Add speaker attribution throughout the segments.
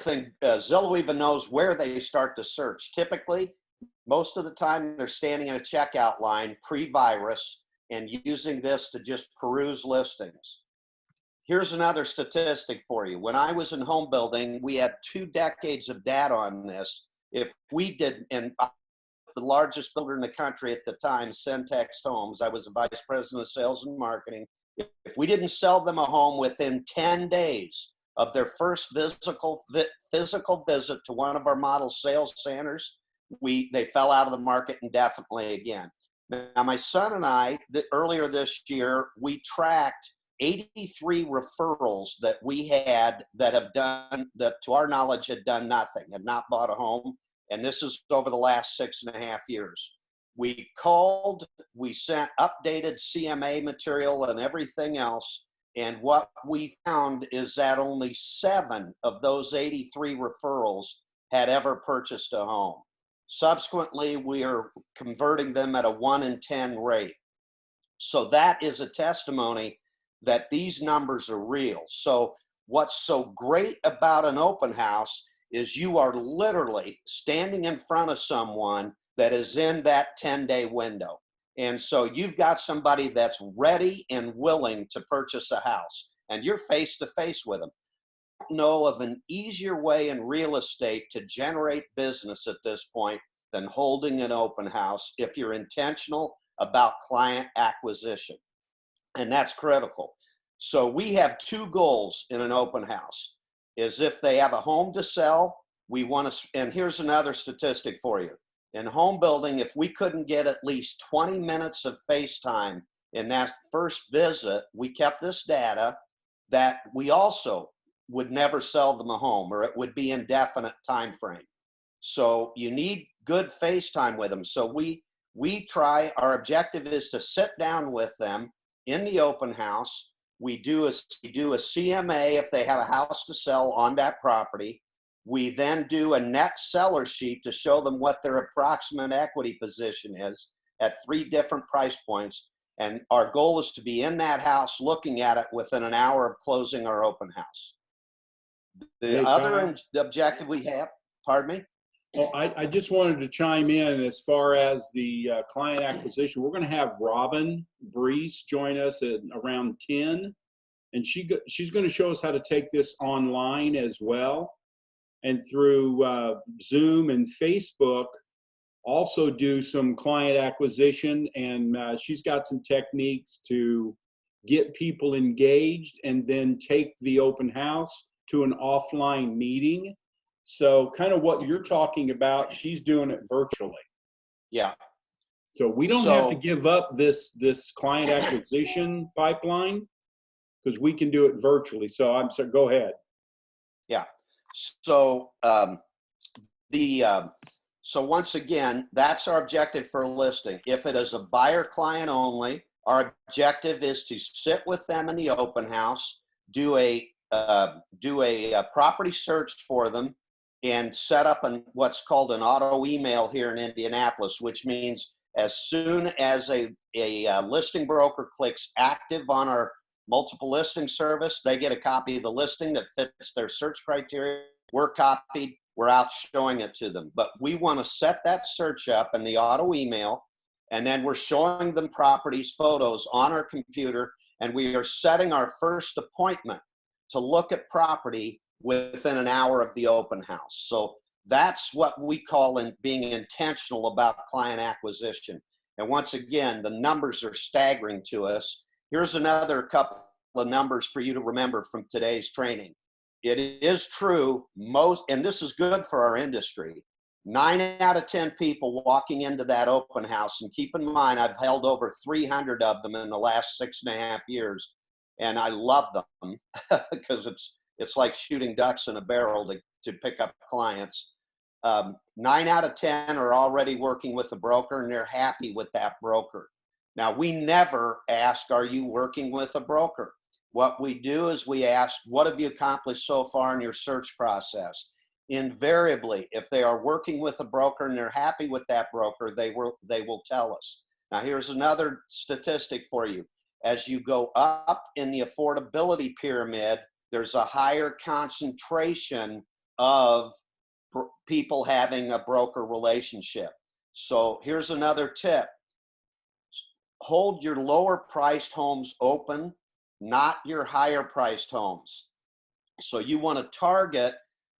Speaker 1: thing, Zillow even knows where they start to search. Typically, most of the time, they're standing in a checkout line pre-virus and using this to just peruse listings. Here's another statistic for you. When I was in home building, we had 2 decades of data on this. If we did, and the largest builder in the country at the time, Centex Homes, I was the vice president of sales and marketing. If we didn't sell them a home within 10 days of their first physical visit to one of our model sales centers, they fell out of the market indefinitely again. Now, my son and I, earlier this year, we tracked 83 referrals that we had that have done, that to our knowledge had done nothing, had not bought a home. And this is over the last 6.5 years. We called, we sent updated CMA material and everything else. And what we found is that only 7 of those 83 referrals had ever purchased a home. Subsequently, we are converting them at a 1 in 10 rate. So that is a testimony that these numbers are real. So what's so great about an open house is you are literally standing in front of someone that is in that 10-day window. And so you've got somebody that's ready and willing to purchase a house, and you're face to face with them. I don't know of an easier way in real estate to generate business at this point than holding an open house if you're intentional about client acquisition. And that's critical. So we have 2 goals in an open house. Is if they have a home to sell, we want to, and here's another statistic for you. In home building, if we couldn't get at least 20 minutes of FaceTime in that first visit, we kept this data, that we also would never sell them a home, or it would be indefinite time frame. So you need good FaceTime with them. So we try, our objective is to sit down with them in the open house. We do a CMA if they have a house to sell on that property. We then do a net seller sheet to show them what their approximate equity position is at 3 different price points. And our goal is to be in that house looking at it within an hour of closing our open house. The other objective we have, pardon me?
Speaker 2: Well, I just wanted to chime in as far as the client acquisition. We're going to have Robin Brees join us at around 10, and she's going to show us how to take this online as well, and through Zoom and Facebook also do some client acquisition. And she's got some techniques to get people engaged and then take the open house to an offline meeting. So kind of what you're talking about, she's doing it virtually.
Speaker 1: Yeah.
Speaker 2: So we don't have to give up this client acquisition pipeline, because we can do it virtually. So go ahead.
Speaker 1: Yeah. So so once again, that's our objective for a listing. If it is a buyer client only, our objective is to sit with them in the open house, do a property search for them, and set up what's called an auto email here in Indianapolis, which means as soon as a listing broker clicks active on our multiple listing service, they get a copy of the listing that fits their search criteria. We're copied, we're out showing it to them. But we want to set that search up in the auto email, and then we're showing them properties, photos on our computer, and we are setting our first appointment to look at property within an hour of the open house. So that's what we call being intentional about client acquisition. And once again, the numbers are staggering to us. Here's another couple of numbers for you to remember from today's training. It is true, and this is good for our industry, 9 out of 10 people walking into that open house, and keep in mind, I've held over 300 of them in the last 6.5 years, and I love them because it's like shooting ducks in a barrel to pick up clients. 9 out of 10 are already working with a broker, and they're happy with that broker. Now, we never ask, are you working with a broker? What we do is we ask, what have you accomplished so far in your search process? Invariably, if they are working with a broker and they're happy with that broker, they will tell us. Now, here's another statistic for you. As you go up in the affordability pyramid, there's a higher concentration of people having a broker relationship. So here's another tip. Hold your lower priced homes open, not your higher priced homes. So you want to target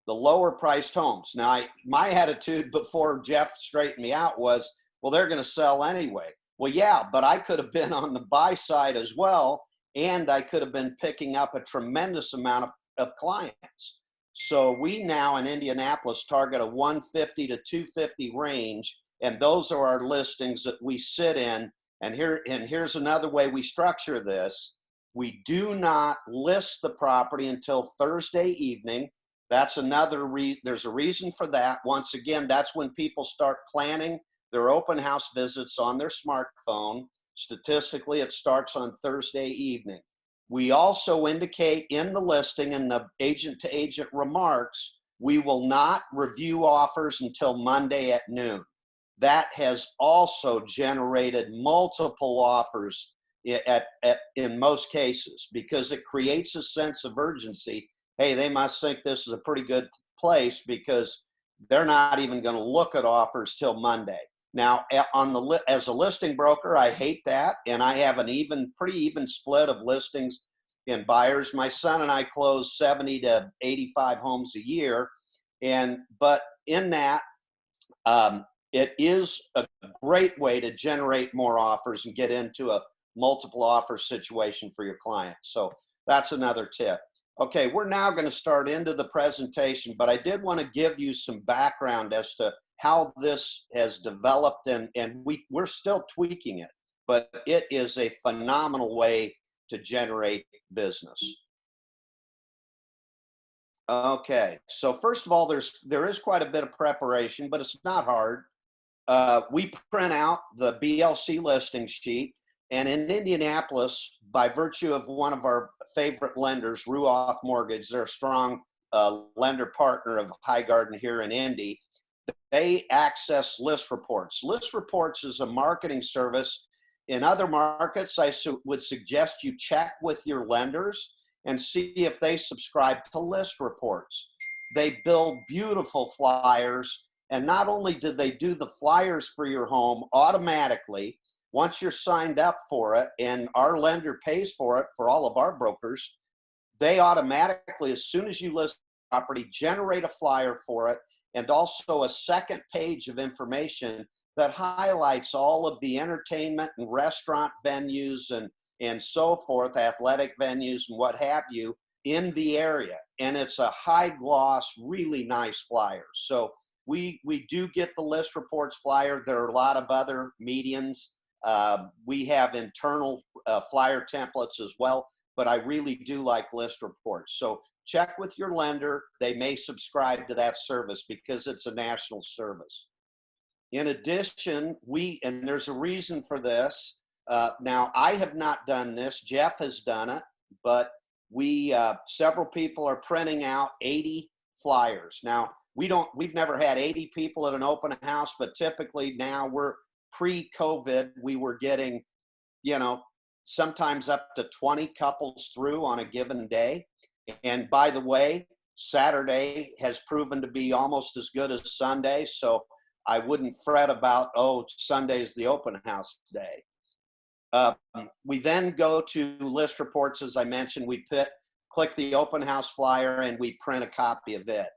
Speaker 1: the lower priced homes. Now, my attitude before Jeff straightened me out was, well, they're going to sell anyway. Well, yeah, but I could have been on the buy side as well, and I could have been picking up a tremendous amount of clients. So we now in Indianapolis target a 150 to 250 range, and those are our listings that we sit in. And here's another way we structure this. We do not list the property until Thursday evening. That's another there's a reason for that. Once again, that's when people start planning their open house visits on their smartphone. Statistically, it starts on Thursday evening. We also indicate in the listing and the agent-to-agent remarks, we will not review offers until Monday at noon. That has also generated multiple offers in most cases, because it creates a sense of urgency. Hey, they must think this is a pretty good place because they're not even going to look at offers till Monday. Now, as a listing broker, I hate that, and I have pretty even split of listings and buyers. My son and I close 70 to 85 homes a year, but in that, it is a great way to generate more offers and get into a multiple offer situation for your client. So that's another tip. Okay, we're now going to start into the presentation, but I did want to give you some background as to how this has developed, and we're still tweaking it, but it is a phenomenal way to generate business. Okay, so first of all, there is quite a bit of preparation, but it's not hard. We print out the BLC listing sheet, and in Indianapolis, by virtue of one of our favorite lenders, Ruoff Mortgage, they're a strong lender partner of High Garden here in Indy. They access list reports. List reports is a marketing service. In other markets, I would suggest you check with your lenders and see if they subscribe to list reports. They build beautiful flyers, and not only do they do the flyers for your home automatically, once you're signed up for it and our lender pays for it for all of our brokers, they automatically, as soon as you list the property, generate a flyer for it, and also a second page of information that highlights all of the entertainment and restaurant venues and so forth, athletic venues and what have you in the area. And it's a high gloss, really nice flyer. So we do get the list reports flyer. There are a lot of other mediums. We have internal flyer templates as well, but I really do like list reports. So check with your lender. They may subscribe to that service because it's a national service. In addition, and there's a reason for this. Now, I have not done this. Jeff has done it, but several people are printing out 80 flyers. Now, we've never had 80 people at an open house, but typically now we're pre-COVID, we were getting, sometimes up to 20 couples through on a given day. And by the way, Saturday has proven to be almost as good as Sunday. So I wouldn't fret about, Sunday's the open house day. We then go to list reports, as I mentioned. We click the open house flyer and we print a copy of it.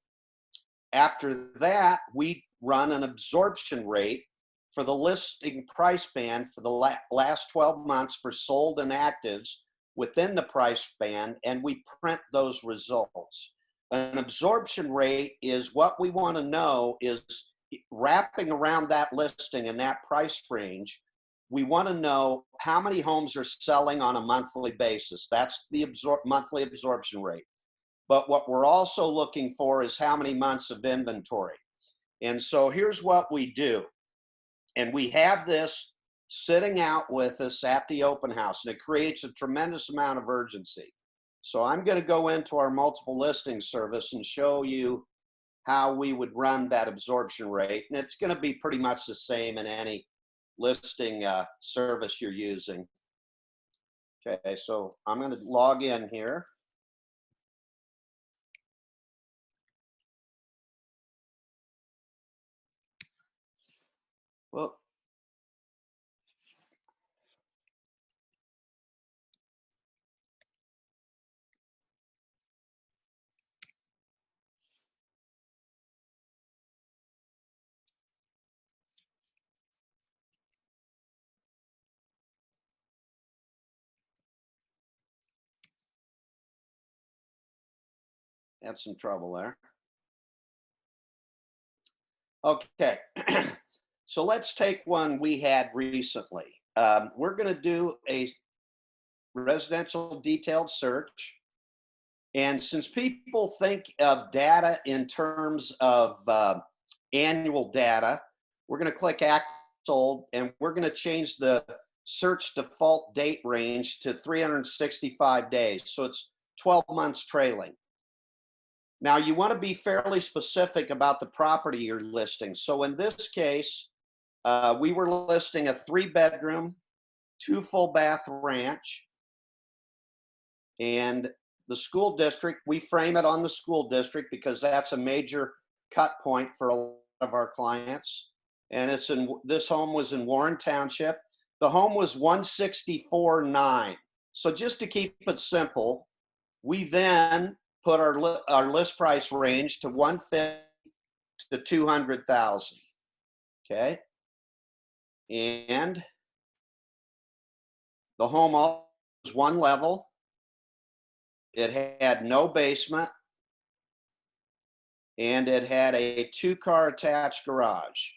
Speaker 1: After that, we run an absorption rate for the listing price band for the last 12 months for sold and actives within the price band, and we print those results. An absorption rate is what we want to know is wrapping around that listing in that price range. We want to know how many homes are selling on a monthly basis. That's the monthly absorption rate. But what we're also looking for is how many months of inventory. And so here's what we do. And we have this sitting out with us at the open house, and it creates a tremendous amount of urgency. So I'm going to go into our multiple listing service and show you how we would run that absorption rate. And it's going to be pretty much the same in any listing service you're using. Okay, so I'm going to log in here. Well, had some trouble there. Okay, so let's take one we had recently. We're going to do a residential detailed search. And since people think of data in terms of annual data, we're going to click Act Sold, and we're going to change the search default date range to 365 days. So it's 12 months trailing. Now, you want to be fairly specific about the property you're listing. So in this case, we were listing a 3-bedroom, 2 full bath ranch. And the school district, we frame it on the school district because that's a major cut point for a lot of our clients. And this home was in Warren Township. The home was 164.9. So just to keep it simple, we then put our list price range to 150 to 200,000. Okay. And the home was 1 level. It had no basement, and it had a 2-car attached garage.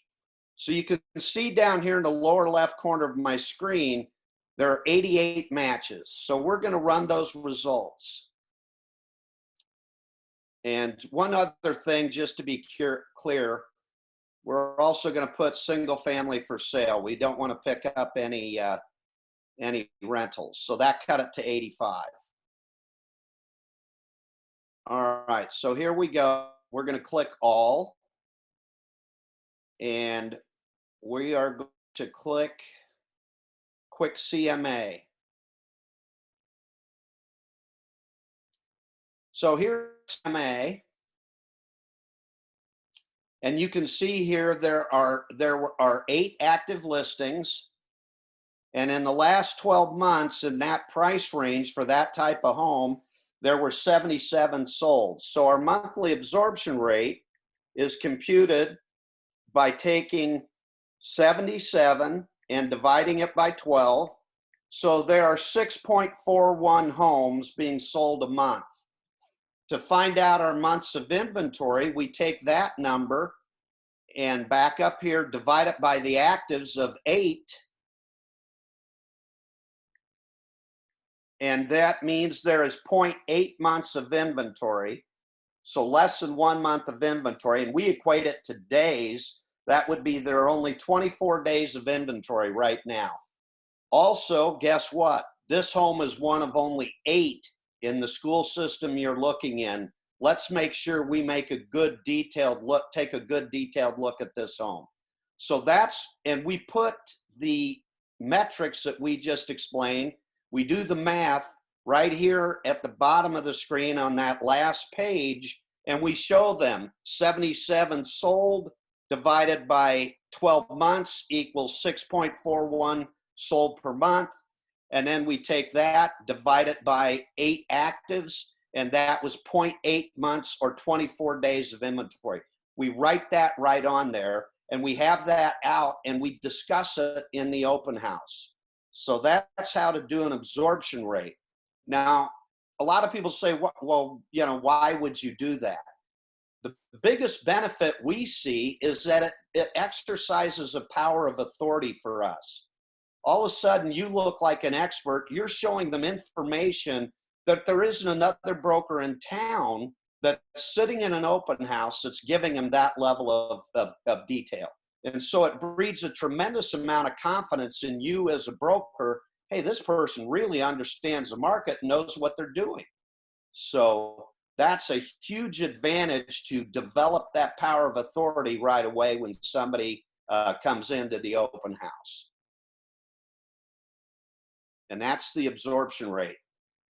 Speaker 1: So you can see down here in the lower left corner of my screen, there are 88 matches. So we're going to run those results. And one other thing, just to be clear, we're also going to put single family for sale. We don't want to pick up any rentals. So that cut it to 85. All right, so here we go. We're going to click all, and we are going to click Quick CMA. So here's CMA, and you can see here there are 8 active listings, and in the last 12 months in that price range for that type of home, there were 77 sold. So our monthly absorption rate is computed by taking 77 and dividing it by 12. So there are 6.41 homes being sold a month. To find out our months of inventory, we take that number and back up here, divide it by the actives of 8. And that means there is 0.8 months of inventory, so less than 1 month of inventory. And we equate it to days. That would be there are only 24 days of inventory right now. Also, guess what? This home is one of only 8 in the school system you're looking in. Let's make sure we make a good detailed look, take a good detailed look at this home. So and we put the metrics that we just explained. We do the math right here at the bottom of the screen on that last page, and we show them 77 sold divided by 12 months equals 6.41 sold per month. And then we take that, divide it by 8 actives, and that was 0.8 months or 24 days of inventory. We write that right on there, and we have that out, and we discuss it in the open house. So that's how to do an absorption rate. Now, a lot of people say, well, why would you do that? The biggest benefit we see is that it exercises a power of authority for us. All of a sudden, you look like an expert. You're showing them information that there isn't another broker in town that's sitting in an open house that's giving them that level of detail. And so it breeds a tremendous amount of confidence in you as a broker. Hey, this person really understands the market and knows what they're doing. So that's a huge advantage to develop that power of authority right away when somebody comes into the open house. And that's the absorption rate.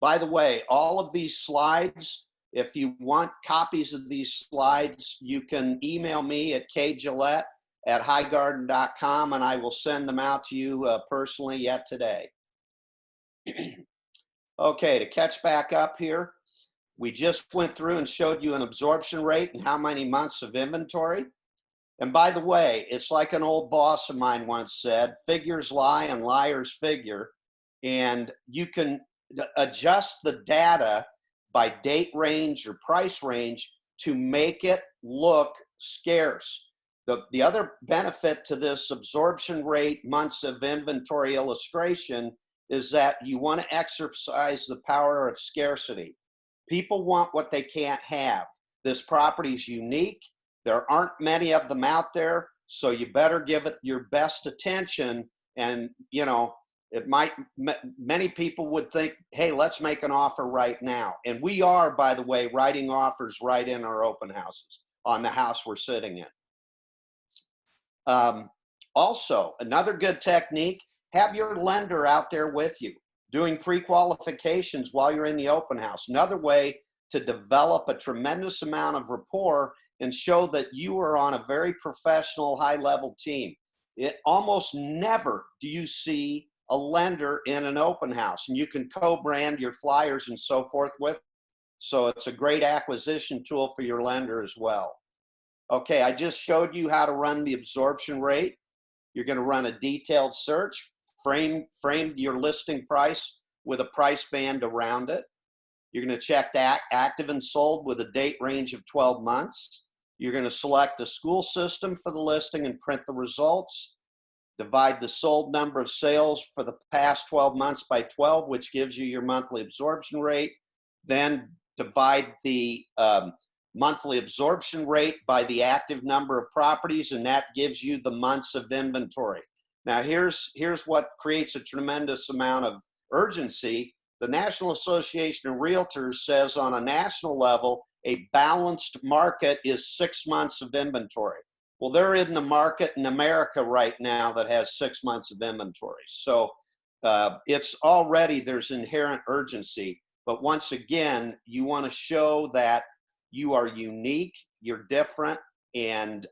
Speaker 1: By the way, all of these slides, if you want copies of these slides, you can email me at kgillette at highgarden.com, and I will send them out to you personally yet today. Okay, to catch back up here, we just went through and showed you an absorption rate and how many months of inventory. And by the way, it's like an old boss of mine once said, figures lie and liars figure. And you can adjust the data by date range or price range to make it look scarce. The other benefit to this absorption rate, months of inventory illustration is that you want to exercise the power of scarcity. People want what they can't have. This property is unique. There aren't many of them out there, so you better give it your best attention. And, you know, it might, many people would think, hey, let's make an offer right now. And we are, by the way, writing offers right in our open houses on the house we're sitting in. Also, another good technique, have your lender out there with you doing pre-qualifications while you're in the open house. Another way to develop a tremendous amount of rapport and show that you are on a very professional, high-level team. It almost never do you see a lender in an open house, and you can co-brand your flyers and so forth with. So it's a great acquisition tool for your lender as well. Okay, I just showed you how to run the absorption rate. You're going to run a detailed search, frame your listing price with a price band around it. You're going to check that active and sold with a date range of 12 months. You're going to select a school system for the listing and print the results. Divide the sold number of sales for the past 12 months by 12, which gives you your monthly absorption rate. Then divide the monthly absorption rate by the active number of properties, and that gives you the months of inventory. Now, here's what creates a tremendous amount of urgency. The National Association of Realtors says on a national level, a balanced market is 6 months of inventory. Well, there isn't a market in America right now that has 6 months of inventory. So it's already, there's inherent urgency. But once again, you want to show that you are unique, you're different, and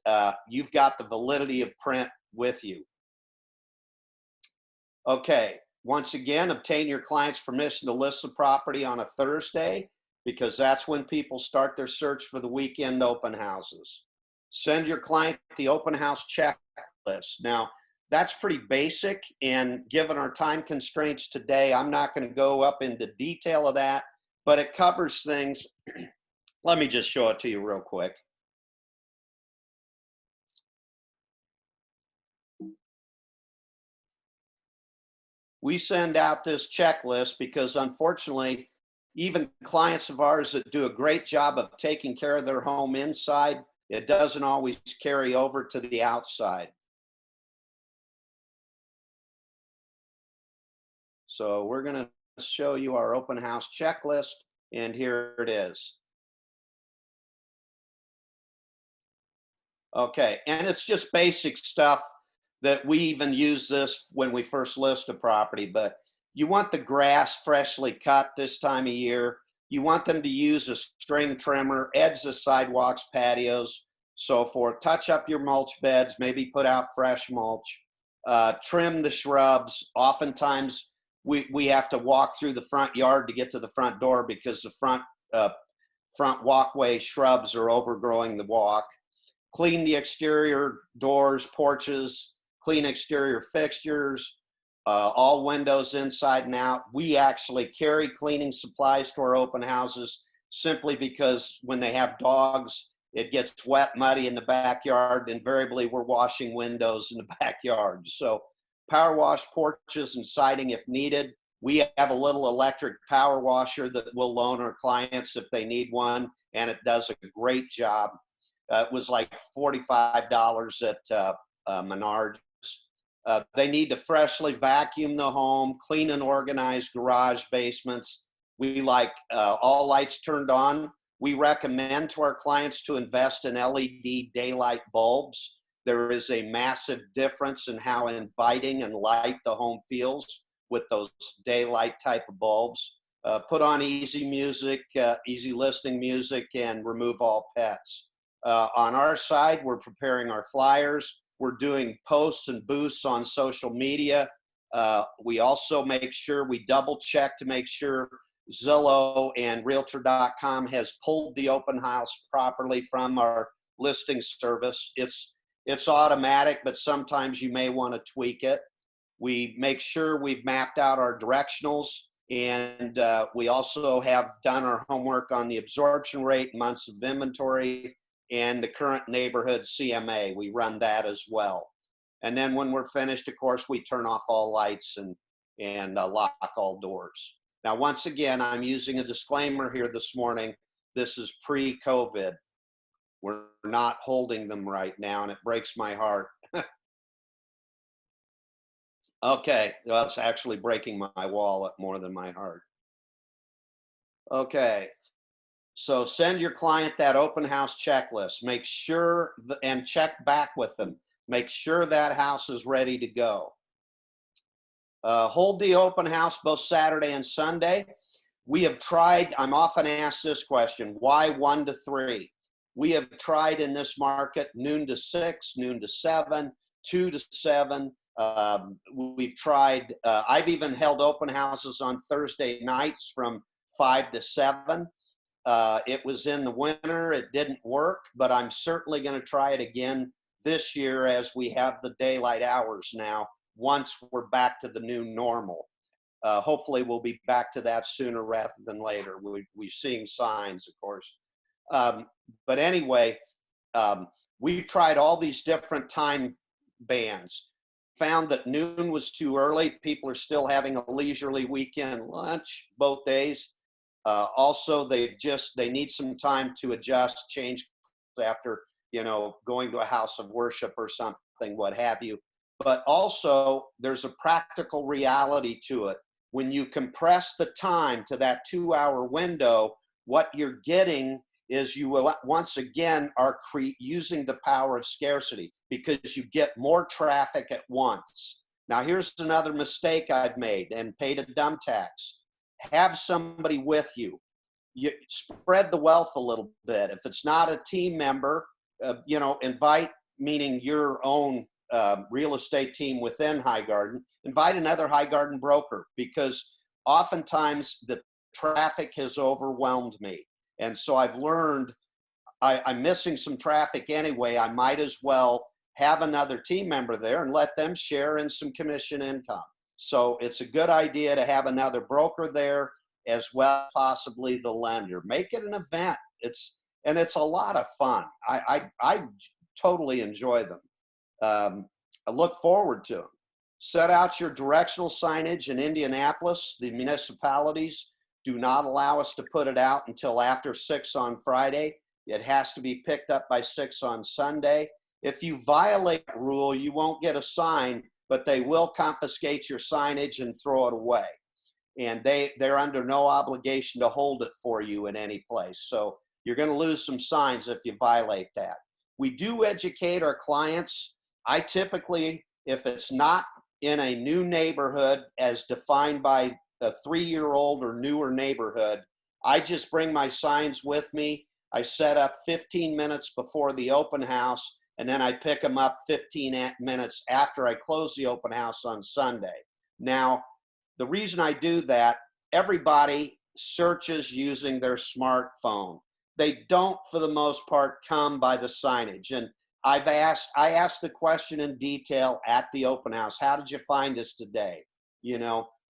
Speaker 1: you've got the validity of print with you. Okay, once again, obtain your client's permission to list the property on a Thursday, because that's when people start their search for the weekend open houses. Send your client the open house checklist. Now, that's pretty basic, and given our time constraints today, I'm not going to go up into detail of that, but it covers things. Let me just show it to you real quick. We send out this checklist because, unfortunately, even clients of ours that do a great job of taking care of their home inside, it doesn't always carry over to the outside. So we're going to show you our open house checklist, and here it is. Okay, and it's just basic stuff that we even use this when we first list a property, but you want the grass freshly cut this time of year. You want them to use a string trimmer, edge the sidewalks, patios, so forth. Touch up your mulch beds, maybe put out fresh mulch. Trim the shrubs. Oftentimes we have to walk through the front yard to get to the front door because the front walkway shrubs are overgrowing the walk. Clean the exterior doors, porches, clean exterior fixtures, all windows inside and out. We actually carry cleaning supplies to our open houses simply because when they have dogs, it gets wet, muddy in the backyard. Invariably, we're washing windows in the backyard. So power wash porches and siding if needed. We have a little electric power washer that we'll loan our clients if they need one, and it does a great job. It was like $45 at Menards. They need to freshly vacuum the home, clean and organize garage basements. We like all lights turned on. We recommend to our clients to invest in LED daylight bulbs. There is a massive difference in how inviting and light the home feels with those daylight type of bulbs. Put on easy music, easy listening music, and remove all pets. On our side, we're preparing our flyers. We're doing posts and boosts on social media. We also make sure we double check to make sure Zillow and Realtor.com has pulled the open house properly from our listing service. It's automatic, but sometimes you may want to tweak it. We make sure we've mapped out our directionals, and we also have done our homework on the absorption rate, months of inventory, and the current neighborhood CMA. We run that as well. And then when we're finished, of course, we turn off all lights and lock all doors. Now, once again, I'm using a disclaimer here this morning. This is pre-COVID. We're not holding them right now, and it breaks my heart. Okay, well, it's actually breaking my wallet more than my heart. Okay, so send your client that open house checklist. Make sure and check back with them. Make sure that house is ready to go. Hold the open house both Saturday and Sunday. We have tried, I'm often asked this question, why 1 to 3? We have tried in this market noon to 6, noon to 7, 2 to 7. We've tried, I've even held open houses on Thursday nights from 5 to 7. It was in the winter, it didn't work, but I'm certainly going to try it again this year as we have the daylight hours now, once we're back to the new normal. Hopefully we'll be back to that sooner rather than later. We're seeing signs, of course. But anyway, we've tried all these different time bands. Found that noon was too early. People are still having a leisurely weekend lunch both days. Also, they need some time to adjust, change after, going to a house of worship or something, what have you. But also, there's a practical reality to it. When you compress the time to that 2-hour window, what you're getting is you will once again are using the power of scarcity, because you get more traffic at once. Now, here's another mistake I've made and paid a dumb tax. Have somebody with you. You spread the wealth a little bit. If it's not a team member, invite, meaning your own real estate team within Highgarden, invite another Highgarden broker, because oftentimes the traffic has overwhelmed me. And so I've learned I'm missing some traffic anyway. I might as well have another team member there and let them share in some commission income. So it's a good idea to have another broker there, as well as possibly the lender. Make it an event. It's a lot of fun. I totally enjoy them. I look forward to them. Set out your directional signage in Indianapolis. The municipalities do not allow us to put it out until after 6 on Friday. It has to be picked up by 6 on Sunday. If you violate that rule, you won't get a sign, but they will confiscate your signage and throw it away. And they're under no obligation to hold it for you in any place. So you're going to lose some signs if you violate that. We do educate our clients. I typically, if it's not in a new neighborhood as defined by a 3-year-old or newer neighborhood, I just bring my signs with me. I set up 15 minutes before the open house, and then I pick them up 15 minutes after I close the open house on Sunday. Now, the reason I do that, everybody searches using their smartphone. They don't, for the most part, come by the signage. And I asked the question in detail at the open house. How did you find us today?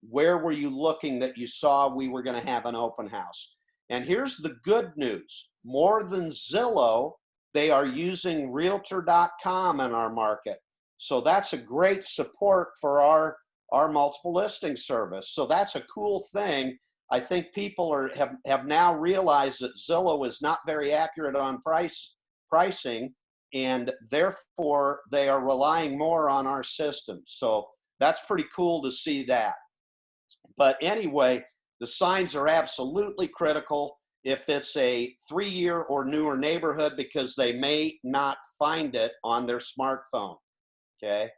Speaker 1: Where were you looking that you saw we were going to have an open house? And here's the good news. More than Zillow, they are using Realtor.com in our market. So that's a great support for our multiple listing service. So that's a cool thing. I think people have now realized that Zillow is not very accurate on pricing, and therefore they are relying more on our system. So that's pretty cool to see that. But anyway, the signs are absolutely critical if it's a 3-year or newer neighborhood, because they may not find it on their smartphone, okay?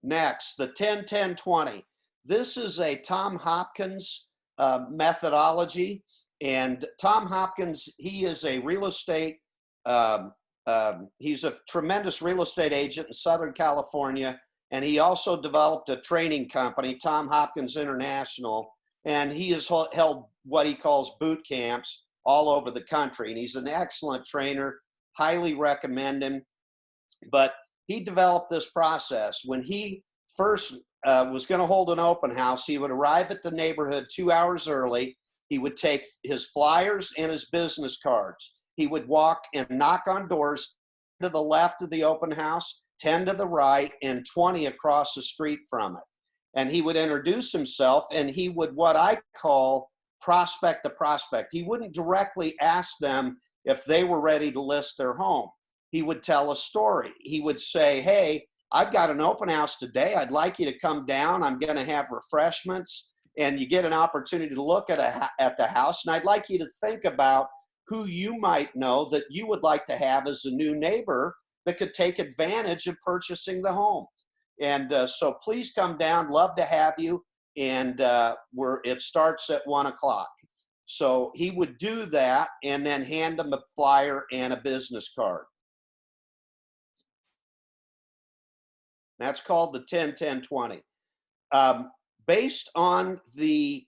Speaker 1: Next, the 10-10-20. This is a Tom Hopkins methodology, and Tom Hopkins, he is a real estate He's a tremendous real estate agent in Southern California, and he also developed a training company, Tom Hopkins International, and he has held what he calls boot camps all over the country. And he's an excellent trainer, highly recommend him. But he developed this process. When he first was going to hold an open house, he would arrive at the neighborhood 2 hours early. He would take his flyers and his business cards. He would walk and knock on doors to the left of the open house, 10 to the right, and 20 across the street from it. And he would introduce himself, and he would, what I call, prospect the prospect. He wouldn't directly ask them if they were ready to list their home. He would tell a story. He would say, hey, I've got an open house today. I'd like you to come down. I'm going to have refreshments, and you get an opportunity to look at the house. And I'd like you to think about who you might know that you would like to have as a new neighbor that could take advantage of purchasing the home. And so please come down. Love to have you. And it starts at 1 o'clock. So he would do that and then hand them a flyer and a business card. That's called the 10-10-20. Based on the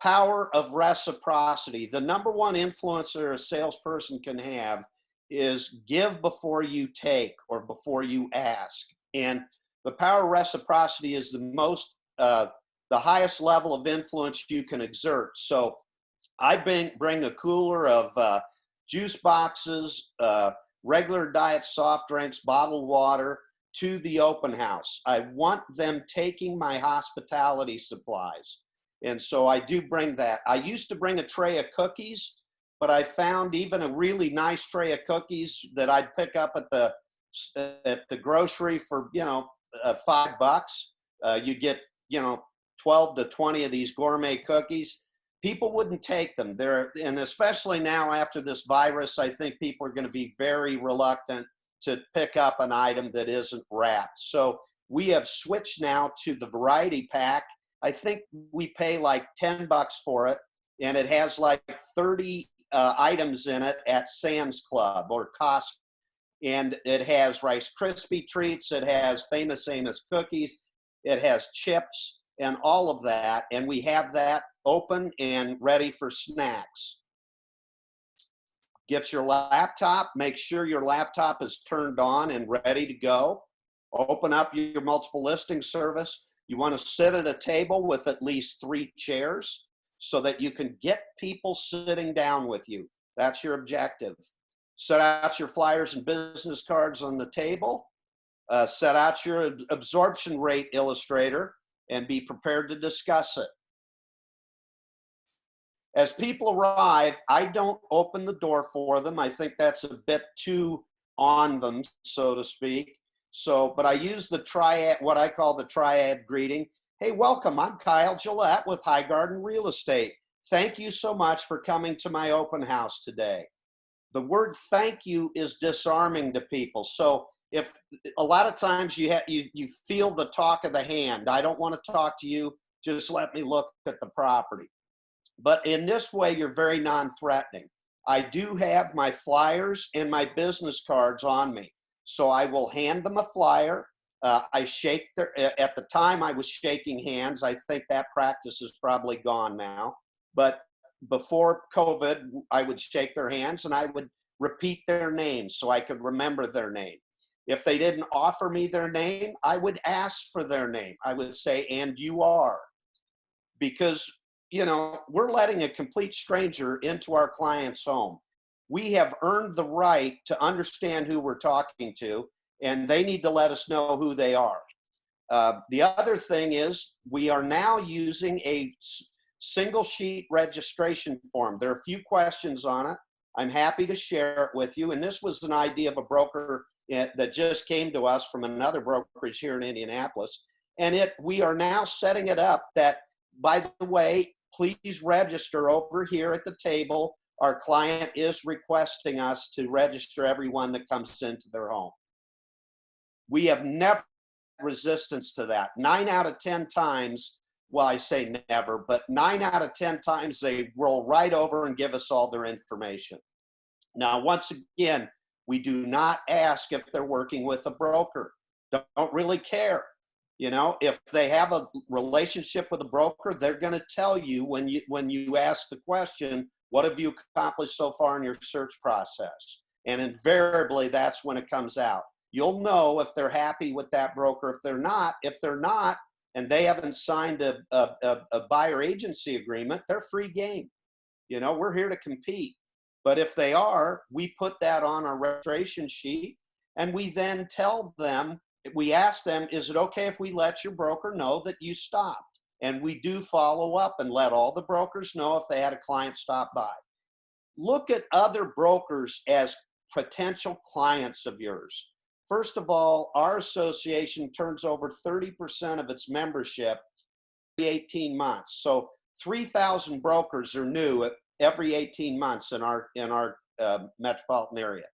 Speaker 1: power of reciprocity, the number one influencer a salesperson can have is give before you take or before you ask. And the power of reciprocity is the highest level of influence you can exert. So I bring a cooler of juice boxes, regular diet soft drinks, bottled water to the open house. I want them taking my hospitality supplies. And so I do bring that. I used to bring a tray of cookies, but I found even a really nice tray of cookies that I'd pick up at the grocery for, $5. You get, 12 to 20 of these gourmet cookies. People wouldn't take them. And especially now after this virus, I think people are going to be very reluctant to pick up an item that isn't wrapped. So we have switched now to the variety pack. I think we pay like $10 for it, and it has like 30 items in it at Sam's Club or Costco. And it has Rice Krispie treats, it has Famous Amos cookies, it has chips and all of that. And we have that open and ready for snacks. Get your laptop, make sure your laptop is turned on and ready to go. Open up your multiple listing service. You want to sit at a table with at least 3 chairs so that you can get people sitting down with you. That's your objective. Set out your flyers and business cards on the table. Set out your absorption rate illustrator and be prepared to discuss it. As people arrive, I don't open the door for them. I think that's a bit too on them, so to speak. But I use the triad, what I call the triad greeting. Hey, welcome. I'm Kyle Gillette with High Garden Real Estate. Thank you so much for coming to my open house today. The word thank you is disarming to people. So if a lot of times you feel the talk of the hand, I don't want to talk to you, just let me look at the property. But in this way, you're very non-threatening. I do have my flyers and my business cards on me. So I will hand them a flyer. I shake at the time I was shaking hands. I think that practice is probably gone now. But before COVID, I would shake their hands and I would repeat their names so I could remember their name. If they didn't offer me their name, I would ask for their name. I would say, and you are. Because, we're letting a complete stranger into our client's home. We have earned the right to understand who we're talking to, and they need to let us know who they are. The other thing is we are now using a single sheet registration form. There are a few questions on it. I'm happy to share it with you. And this was an idea of a broker that just came to us from another brokerage here in Indianapolis. And we are now setting it up that, by the way, please register over here at the table. Our client is requesting us to register everyone that comes into their home. We have never had resistance to that. 9 out of 10 times, well, I say never, but 9 out of 10 times they roll right over and give us all their information. Now, once again, We do not ask if they're working with a broker. Don't really care. You know, if they have a relationship with a broker, they're going to tell you when you ask the question, what have you accomplished so far in your search process? And invariably, that's when it comes out. You'll know if they're happy with that broker. If they're not, and they haven't signed a buyer agency agreement, they're free game. You know, we're here to compete. But if they are, we put that on our registration sheet, and we then tell them, we ask them, is it okay if we let your broker know that you stopped? And we do follow up and let all the brokers know if they had a client stop by. Look at other brokers as potential clients of yours. First of all, our association turns over 30% of its membership every 18 months. So 3,000 brokers are new every 18 months in our metropolitan area.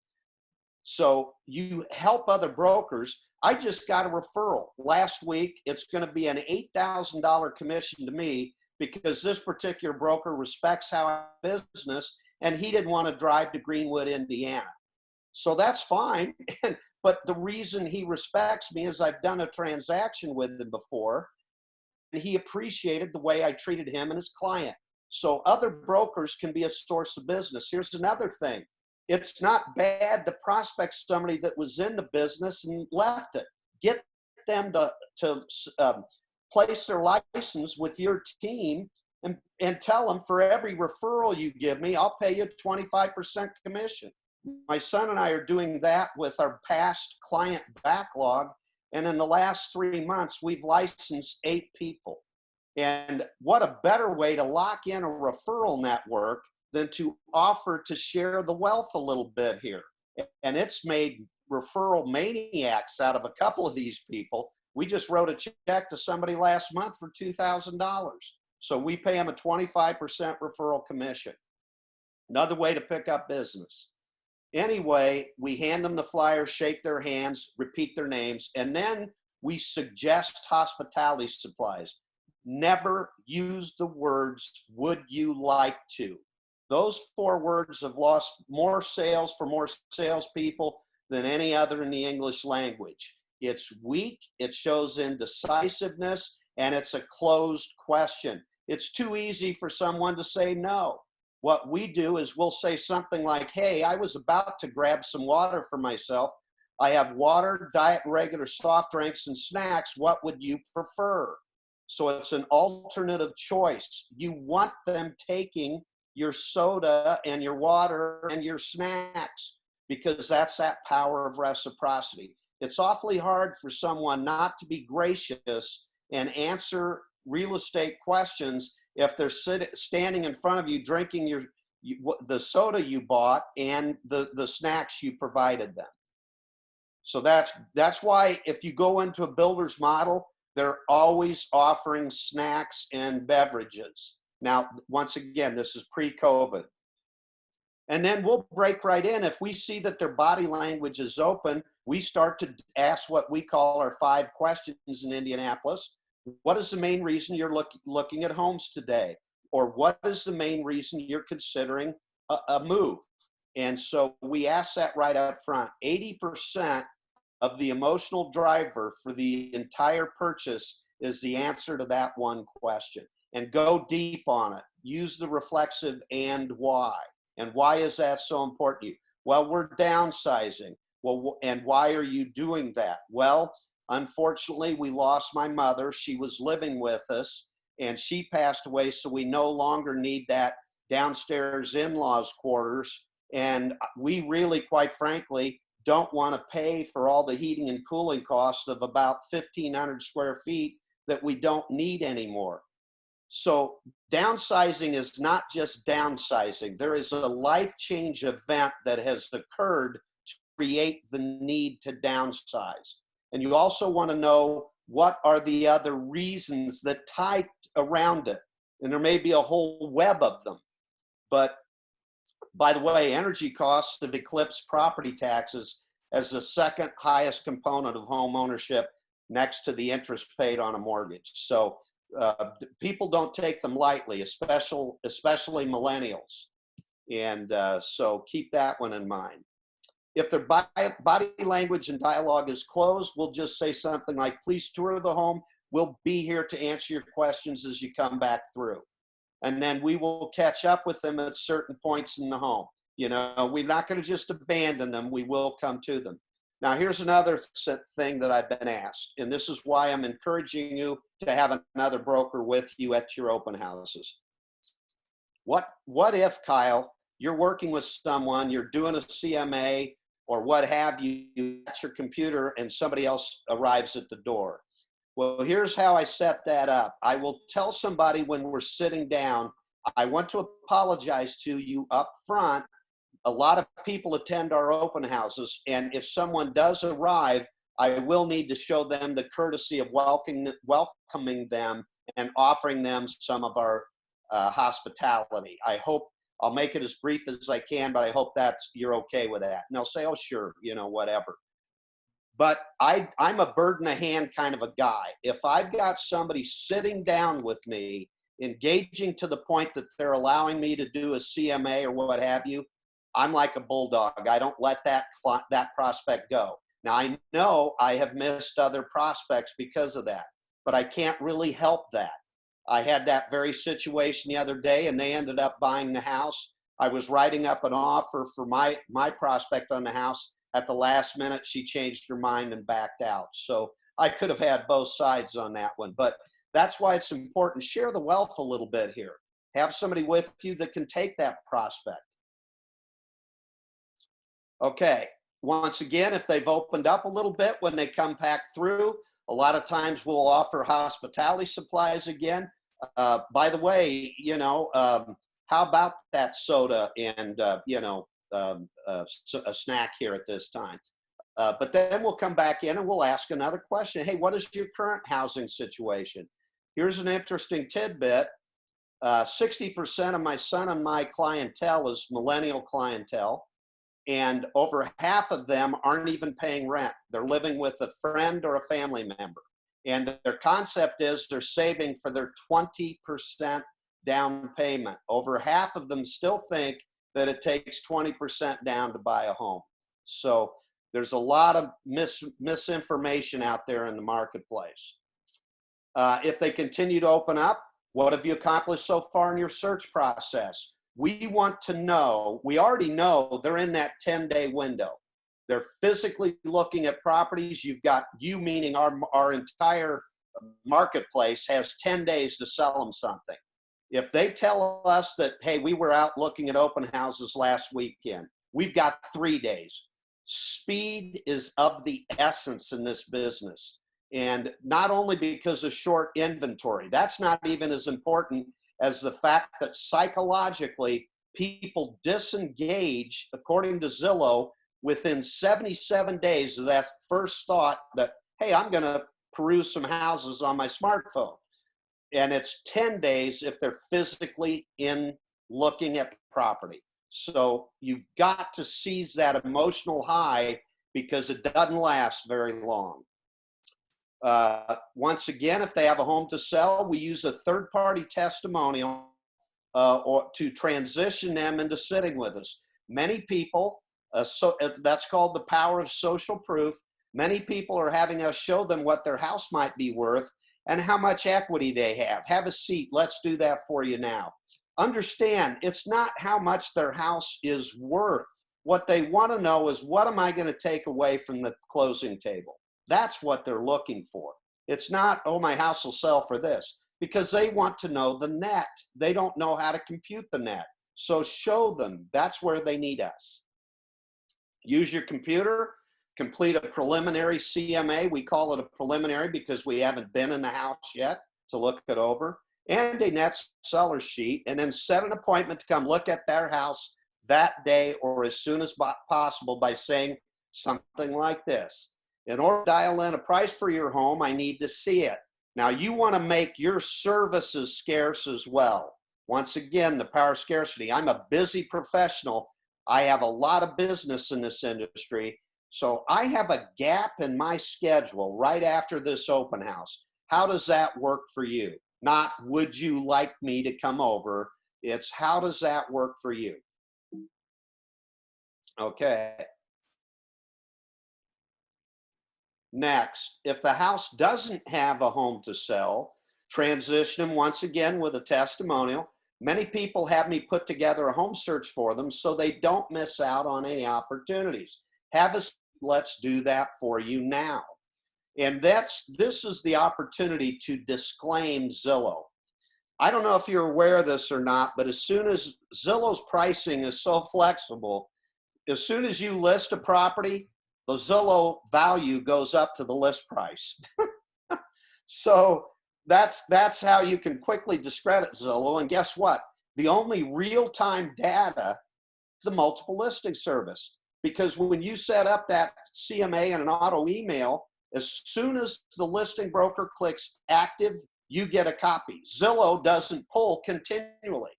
Speaker 1: So you help other brokers. I just got a referral last week. It's going to be an $8,000 commission to me because this particular broker respects how I do business, and he didn't want to drive to Greenwood, Indiana. So that's fine. But the reason he respects me is I've done a transaction with him before, and he appreciated the way I treated him and his client. So other brokers can be a source of business. Here's another thing. It's not bad to prospect somebody that was in the business and left it. Get them to place their license with your team and tell them, for every referral you give me, I'll pay you 25% commission. My son and I are doing that with our past client backlog. And in the last 3 months, we've licensed 8 people. And what a better way to lock in a referral network than to offer to share the wealth a little bit here. And it's made referral maniacs out of a couple of these people. We just wrote a check to somebody last month for $2,000. So we pay them a 25% referral commission. Another way to pick up business. Anyway, we hand them the flyer, shake their hands, repeat their names, and then we suggest hospitality supplies. Never use the words, would you like to? Those 4 words have lost more sales for more salespeople than any other in the English language. It's weak, it shows indecisiveness, and it's a closed question. It's too easy for someone to say no. What we do is we'll say something like, hey, I was about to grab some water for myself. I have water, diet, regular soft drinks, and snacks. What would you prefer? So it's an alternative choice. You want them taking your soda and your water and your snacks because that's that power of reciprocity. It's awfully hard for someone not to be gracious and answer real estate questions if they're standing in front of you drinking the soda you bought and the snacks you provided them. So that's why if you go into a builder's model, they're always offering snacks and beverages. Now, once again, this is pre-COVID. And then we'll break right in. If we see that their body language is open, we start to ask what we call our 5 questions in Indianapolis. What is the main reason you're looking at homes today? Or what is the main reason you're considering a move? And so we ask that right up front. 80% of the emotional driver for the entire purchase is the answer to that one question. And go deep on it. Use the reflexive and why. And why is that so important to you? Well, we're downsizing. Well, and why are you doing that? Well, unfortunately, we lost my mother. She was living with us, and she passed away, so we no longer need that downstairs in-laws quarters. And we really, quite frankly, don't want to pay for all the heating and cooling costs of about 1,500 square feet that we don't need anymore. So downsizing is not just downsizing. There is a life change event that has occurred to create the need to downsize. And you also want to know what are the other reasons that tie around it. And there may be a whole web of them. But by the way, energy costs have eclipsed property taxes as the second highest component of home ownership next to the interest paid on a mortgage. So people don't take them lightly, especially millennials. And so keep that one in mind. If their body language and dialogue is closed, we'll just say something like, please tour the home. We'll be here to answer your questions as you come back through. And then we will catch up with them at certain points in the home. You know, we're not going to just abandon them. We will come to them. Now, here's another thing that I've been asked, and this is why I'm encouraging you to have another broker with you at your open houses. What if, Kyle, you're working with someone, you're doing a CMA or what have you at your computer and somebody else arrives at the door? Well, here's how I set that up. I will tell somebody when we're sitting down, I want to apologize to you up front. A lot of people attend our open houses, and if someone does arrive, I will need to show them the courtesy of welcoming them and offering them some of our hospitality. I hope I'll make it as brief as I can, but I hope you're okay with that. And they'll say, oh, sure, you know, whatever. But I'm a bird in the hand kind of a guy. If I've got somebody sitting down with me, engaging to the point that they're allowing me to do a CMA or what have you, I'm like a bulldog. I don't let that prospect go. Now, I know I have missed other prospects because of that, but I can't really help that. I had that very situation the other day, and they ended up buying the house. I was writing up an offer for my prospect on the house. At the last minute, she changed her mind and backed out. So I could have had both sides on that one, but that's why it's important. Share the wealth a little bit here. Have somebody with you that can take that prospect. Okay, once again, if they've opened up a little bit when they come back through, a lot of times we'll offer hospitality supplies again. By the way, you know, how about that soda and, you know, a snack here at this time? But then we'll come back in and we'll ask another question. Hey, what is your current housing situation? Here's an interesting tidbit. 60% of my son and my clientele is millennial clientele. And over half of them aren't even paying rent. They're living with a friend or a family member. And their concept is they're saving for their 20% down payment. Over half of them still think that it takes 20% down to buy a home. So there's a lot of misinformation out there in the marketplace. If they continue to open up, what have you accomplished so far in your search process? We want to know, we already know they're in that 10-day window. They're physically looking at properties. You've got, you meaning our entire marketplace has 10 days to sell them something. If they tell us that, hey, we were out looking at open houses last weekend, we've got 3 days. Speed is of the essence in this business. And not only because of short inventory, that's not even as important as the fact that psychologically people disengage, according to Zillow, within 77 days of that first thought that, hey, I'm going to peruse some houses on my smartphone. And it's 10 days if they're physically in looking at the property. So you've got to seize that emotional high because it doesn't last very long. Once again, if they have a home to sell, we use a third-party testimonial or to transition them into sitting with us. Many people, that's called the power of social proof. Many people are having us show them what their house might be worth and how much equity they have. Have a seat. Let's do that for you now. Understand, it's not how much their house is worth. What they want to know is, what am I going to take away from the closing table? That's what they're looking for. It's not, oh, my house will sell for this, because they want to know the net. They don't know how to compute the net. So show them. That's where they need us. Use your computer, complete a preliminary CMA. We call it a preliminary because we haven't been in the house yet to look it over, and a net seller sheet, and then set an appointment to come look at their house that day or as soon as possible by saying something like this. In order to dial in a price for your home, I need to see it. Now, you want to make your services scarce as well. Once again, the power of scarcity. I'm a busy professional. I have a lot of business in this industry. So I have a gap in my schedule right after this open house. How does that work for you? Not, would you like me to come over? It's, how does that work for you? Okay. Next, if the house doesn't have a home to sell, transition them once again with a testimonial. Many people have me put together a home search for them so they don't miss out on any opportunities. Have us, let's do that for you now. And this is the opportunity to disclaim Zillow. I don't know if you're aware of this or not, but as soon as Zillow's pricing is so flexible, as soon as you list a property, the Zillow value goes up to the list price. So that's how you can quickly discredit Zillow. And guess what? The only real-time data is the multiple listing service. Because when you set up that CMA and an auto email, as soon as the listing broker clicks active, you get a copy. Zillow doesn't pull continually.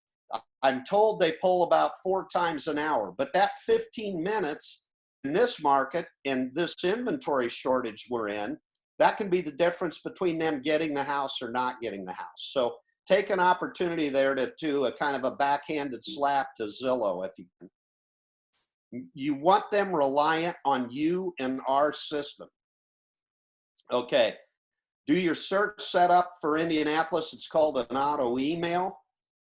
Speaker 1: I'm told they pull about 4 times an hour, but that 15 minutes in this market, in this inventory shortage we're in, that can be the difference between them getting the house or not getting the house. So take an opportunity there to do a kind of a backhanded slap to Zillow if you can. You want them reliant on you and our system. Okay, do your search setup for Indianapolis. It's called an auto email,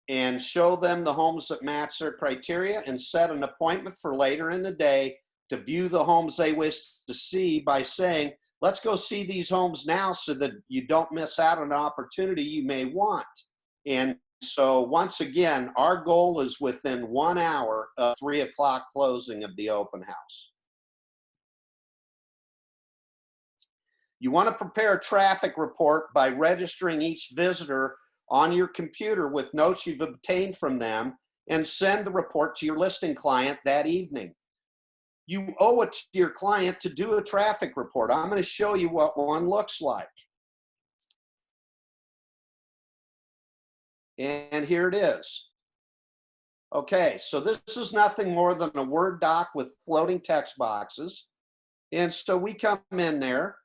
Speaker 1: and show them the homes that match their criteria and set an appointment for later in the day to view the homes they wish to see by saying, let's go see these homes now so that you don't miss out on an opportunity you may want. And so once again, our goal is within 1 hour of 3 o'clock closing of the open house. You want to prepare a traffic report by registering each visitor on your computer with notes you've obtained from them and send the report to your listing client that evening. You owe it to your client to do a traffic report. I'm going to show you what one looks like. And here it is. Okay, so this is nothing more than a Word doc with floating text boxes. And so we come in there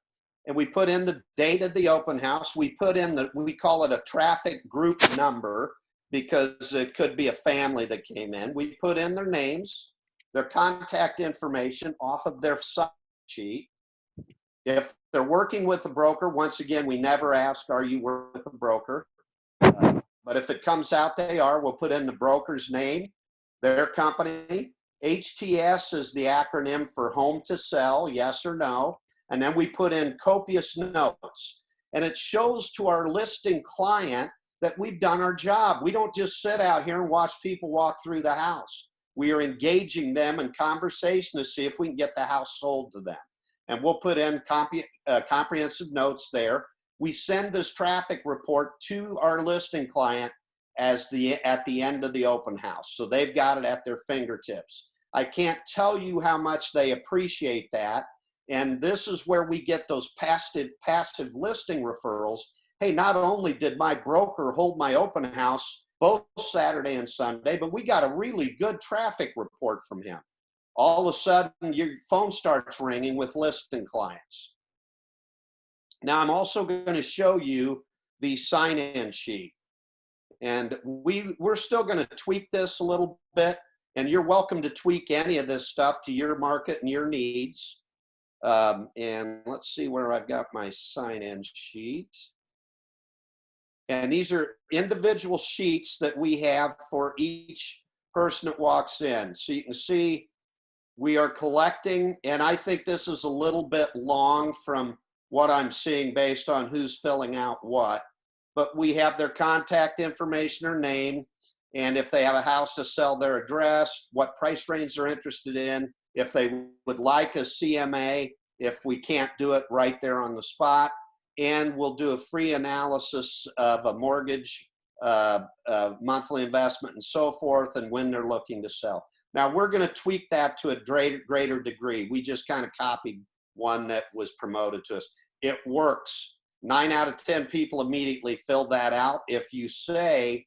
Speaker 1: and we put in the date of the open house. We put in we call it a traffic group number because it could be a family that came in. We put in their names, their contact information off of their sign sheet. If they're working with a broker, once again, we never ask, are you working with a broker? But if it comes out they are, we'll put in the broker's name, their company. HTS is the acronym for home to sell, yes or no. And then we put in copious notes. And it shows to our listing client that we've done our job. We don't just sit out here and watch people walk through the house. We are engaging them in conversation to see if we can get the house sold to them. And we'll put in comprehensive notes there. We send this traffic report to our listing client at the end of the open house. So they've got it at their fingertips. I can't tell you how much they appreciate that. And this is where we get those passive listing referrals. Hey, not only did my broker hold my open house both Saturday and Sunday, but we got a really good traffic report from him. All of a sudden, your phone starts ringing with listing clients. Now, I'm also going to show you the sign-in sheet. And we're still going to tweak this a little bit. And you're welcome to tweak any of this stuff to your market and your needs. And let's see where I've got my sign-in sheet. And these are individual sheets that we have for each person that walks in. So you can see we are collecting, and I think this is a little bit long from what I'm seeing based on who's filling out what. But we have their contact information or name, and if they have a house to sell, their address, what price range they're interested in, if they would like a CMA, if we can't do it right there on the spot, and we'll do a free analysis of a mortgage, monthly investment, and so forth, and when they're looking to sell. Now, we're going to tweak that to a greater degree. We just kind of copied one that was promoted to us. It works. 9 out of 10 people immediately fill that out. If you say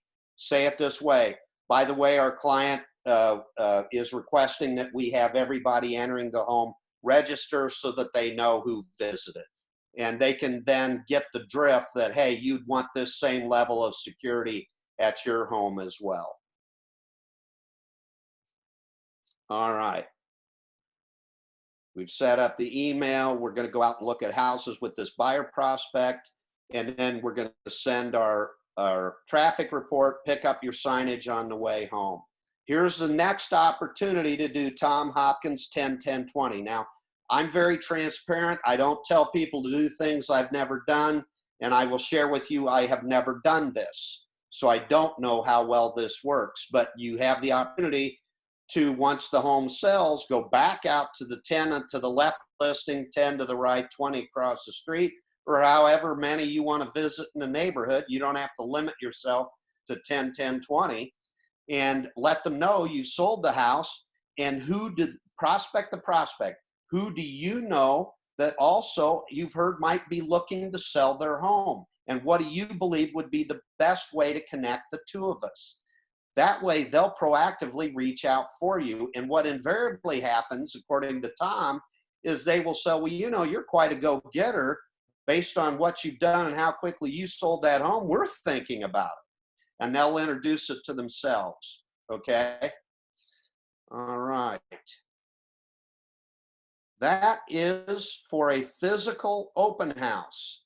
Speaker 1: it this way, by the way, our client is requesting that we have everybody entering the home register so that they know who visited. And they can then get the drift that, hey, you'd want this same level of security at your home as well. All right. We've set up the email. We're going to go out and look at houses with this buyer prospect. And then we're going to send our traffic report, pick up your signage on the way home. Here's the next opportunity to do Tom Hopkins 10-10-20. Now, I'm very transparent. I don't tell people to do things I've never done. And I will share with you, I have never done this. So I don't know how well this works. But you have the opportunity to, once the home sells, go back out to the 10 to the left listing, 10 to the right, 20 across the street, or however many you want to visit in the neighborhood. You don't have to limit yourself to 10-10-20, and let them know you sold the house. And who did prospect the prospect? Who do you know that also you've heard might be looking to sell their home? And what do you believe would be the best way to connect the two of us? That way, they'll proactively reach out for you. And what invariably happens, according to Tom, is they will say, well, you know, you're quite a go-getter based on what you've done and how quickly you sold that home. We're thinking about it. And they'll introduce it to themselves. Okay? All right. That is for a physical open house.